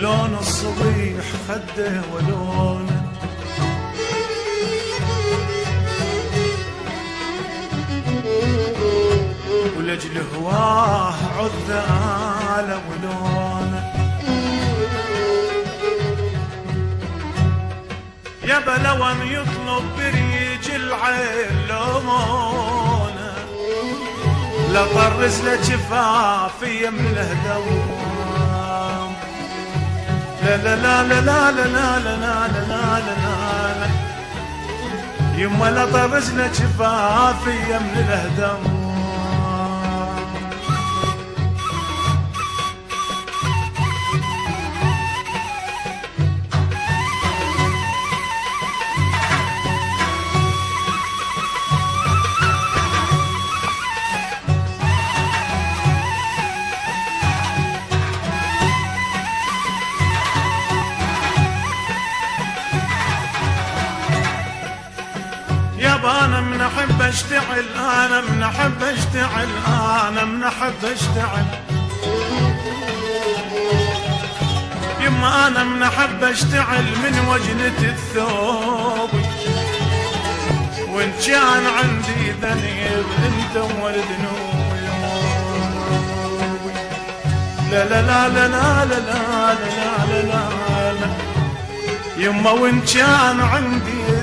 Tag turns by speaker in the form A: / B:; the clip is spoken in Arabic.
A: ولون الصبيح خده ولونه، ولجل هواه عذاله ولونه، يا بلون يطلب بريج العين لونه، لا طرز له جفافي من الهدوام، لا لا لا لا لا لا لا لا لا لا لا يما لا طرز له جفافي من الهدوام. أنا من أحب أشتعل، أنا من أحب أشتعل، أنا من أحب أشتعل، يما أنا من أحب أشتعل من وجنة الثوب، وإن كان عندي ذنب أنت وذنوبي، لا لا لا لا لا لا لا لا لا لا يما وإن كان عندي